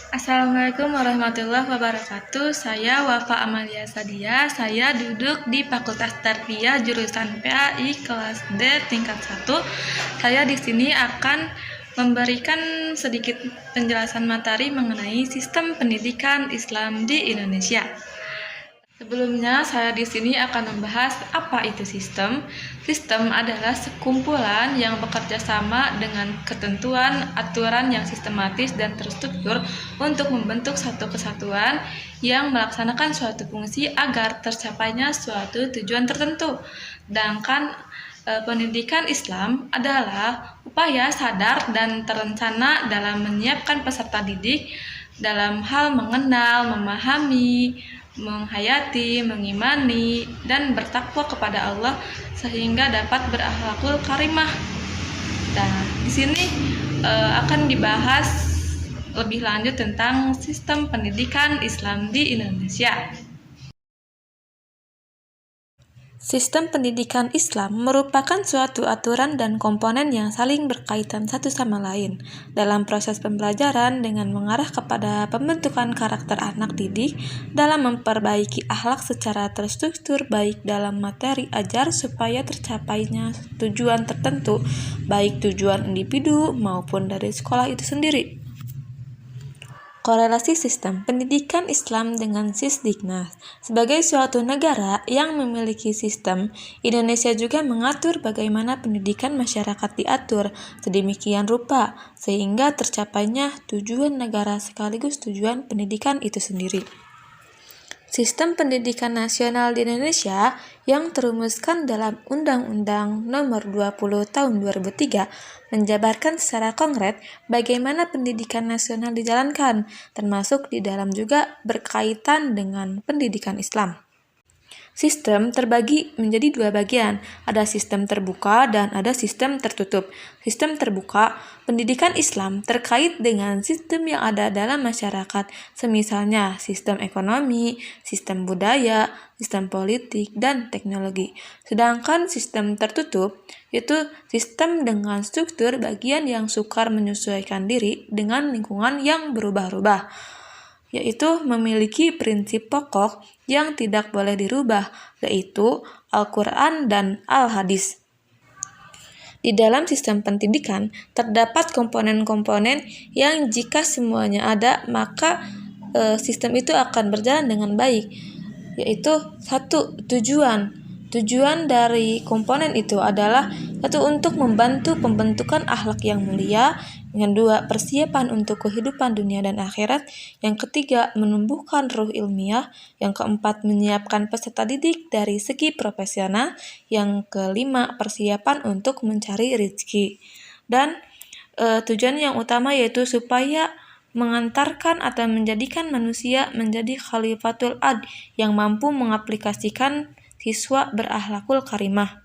Assalamualaikum warahmatullahi wabarakatuh. Saya Wafa Amalia Sadia. Saya duduk di Fakultas Tarbiyah jurusan PAI kelas D tingkat 1. Saya di sini akan memberikan sedikit penjelasan materi mengenai sistem pendidikan Islam di Indonesia. Sebelumnya, saya di sini akan membahas apa itu sistem. Sistem adalah sekumpulan yang bekerja sama dengan ketentuan aturan yang sistematis dan terstruktur untuk membentuk satu kesatuan yang melaksanakan suatu fungsi agar tercapainya suatu tujuan tertentu. Sedangkan pendidikan Islam adalah upaya sadar dan terencana dalam menyiapkan peserta didik dalam hal mengenal, memahami, menghayati, mengimani, dan bertakwa kepada Allah sehingga dapat berakhlakul karimah. Nah, di sini akan dibahas lebih lanjut tentang sistem pendidikan Islam di Indonesia. Sistem pendidikan Islam merupakan suatu aturan dan komponen yang saling berkaitan satu sama lain dalam proses pembelajaran dengan mengarah kepada pembentukan karakter anak didik dalam memperbaiki akhlak secara terstruktur baik dalam materi ajar supaya tercapainya tujuan tertentu, baik tujuan individu maupun dari sekolah itu sendiri. Korelasi sistem pendidikan Islam dengan Sisdiknas. Sebagai suatu negara yang memiliki sistem, Indonesia juga mengatur bagaimana pendidikan masyarakat diatur sedemikian rupa sehingga tercapainya tujuan negara sekaligus tujuan pendidikan itu sendiri. Sistem pendidikan nasional di Indonesia yang terumuskan dalam Undang-Undang Nomor 20 Tahun 2003 menjabarkan secara konkret bagaimana pendidikan nasional dijalankan, termasuk di dalam juga berkaitan dengan pendidikan Islam. Sistem terbagi menjadi dua bagian, ada sistem terbuka dan ada sistem tertutup. Sistem terbuka, pendidikan Islam terkait dengan sistem yang ada dalam masyarakat, semisalnya sistem ekonomi, sistem budaya, sistem politik, dan teknologi. Sedangkan sistem tertutup, yaitu sistem dengan struktur bagian yang sukar menyesuaikan diri dengan lingkungan yang berubah-ubah, yaitu memiliki prinsip pokok yang tidak boleh dirubah, yaitu Al-Quran dan Al-Hadis. Di dalam sistem pendidikan, terdapat komponen-komponen yang jika semuanya ada, maka sistem itu akan berjalan dengan baik, yaitu satu, tujuan. Tujuan dari komponen itu adalah satu, untuk membantu pembentukan akhlak yang mulia. Yang kedua, persiapan untuk kehidupan dunia dan akhirat. Yang ketiga, menumbuhkan ruh ilmiah. Yang keempat, menyiapkan peserta didik dari segi profesional. Yang kelima, persiapan untuk mencari rezeki. Dan tujuan yang utama yaitu supaya mengantarkan atau menjadikan manusia menjadi khalifatul ad yang mampu mengaplikasikan siswa berakhlakul karimah.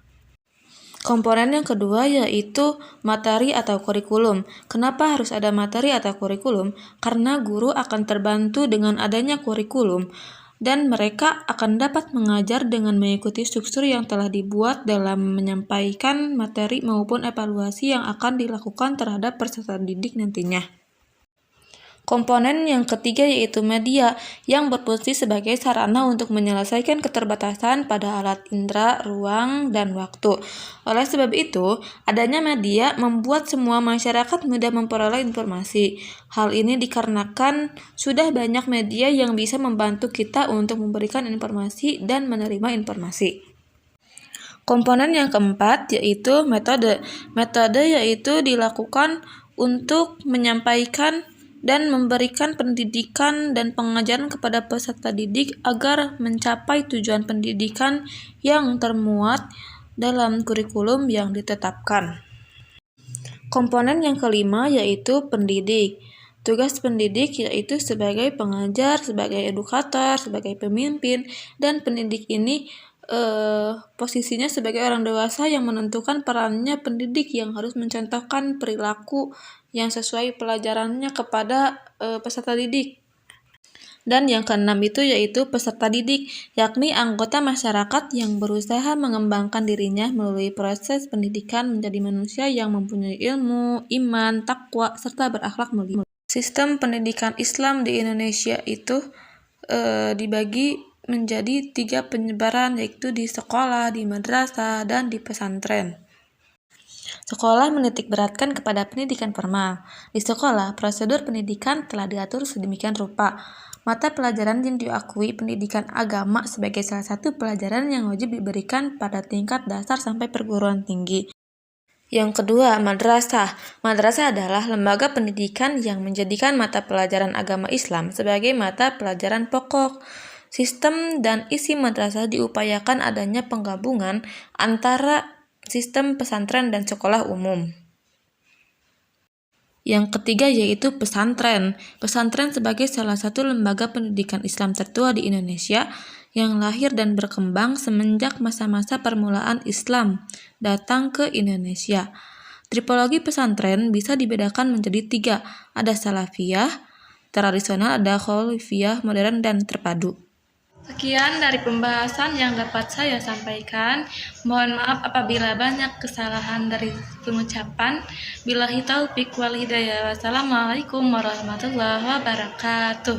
Komponen yang kedua yaitu materi atau kurikulum. Kenapa harus ada materi atau kurikulum? Karena guru akan terbantu dengan adanya kurikulum dan mereka akan dapat mengajar dengan mengikuti struktur yang telah dibuat dalam menyampaikan materi maupun evaluasi yang akan dilakukan terhadap peserta didik nantinya. Komponen yang ketiga yaitu media yang berfungsi sebagai sarana untuk menyelesaikan keterbatasan pada alat indera, ruang, dan waktu. Oleh sebab itu, adanya media membuat semua masyarakat mudah memperoleh informasi. Hal ini dikarenakan sudah banyak media yang bisa membantu kita untuk memberikan informasi dan menerima informasi. Komponen yang keempat yaitu metode. Metode yaitu dilakukan untuk menyampaikan dan memberikan pendidikan dan pengajaran kepada peserta didik agar mencapai tujuan pendidikan yang termuat dalam kurikulum yang ditetapkan. Komponen yang kelima yaitu pendidik. Tugas pendidik yaitu sebagai pengajar, sebagai edukator, sebagai pemimpin, dan pendidik ini posisinya sebagai orang dewasa yang menentukan perannya pendidik yang harus mencontohkan perilaku yang sesuai pelajarannya kepada peserta didik. Dan yang keenam itu yaitu peserta didik, yakni anggota masyarakat yang berusaha mengembangkan dirinya melalui proses pendidikan menjadi manusia yang mempunyai ilmu, iman, takwa, serta berakhlak mulia. Sistem pendidikan Islam di Indonesia itu dibagi menjadi 3 penyebaran, yaitu di sekolah, di madrasah, dan di pesantren. Sekolah menitik beratkan kepada pendidikan formal. Di sekolah, prosedur pendidikan telah diatur sedemikian rupa. Mata pelajaran yang diakui pendidikan agama sebagai salah satu pelajaran yang wajib diberikan pada tingkat dasar sampai perguruan tinggi. Yang kedua, madrasah. Madrasah adalah lembaga pendidikan yang menjadikan mata pelajaran agama Islam sebagai mata pelajaran pokok. Sistem dan isi madrasah diupayakan adanya penggabungan antara sistem pesantren dan sekolah umum. Yang ketiga yaitu pesantren. Pesantren sebagai salah satu lembaga pendidikan Islam tertua di Indonesia yang lahir dan berkembang semenjak masa-masa permulaan Islam datang ke Indonesia. Tipologi pesantren bisa dibedakan menjadi 3. Ada salafiyah, tradisional, ada khalifiyah, modern, dan terpadu. Sekian dari pembahasan yang dapat saya sampaikan. Mohon maaf apabila banyak kesalahan dari pengucapan. Billahi taufiq wal hidayah. Wassalamualaikum warahmatullahi wabarakatuh.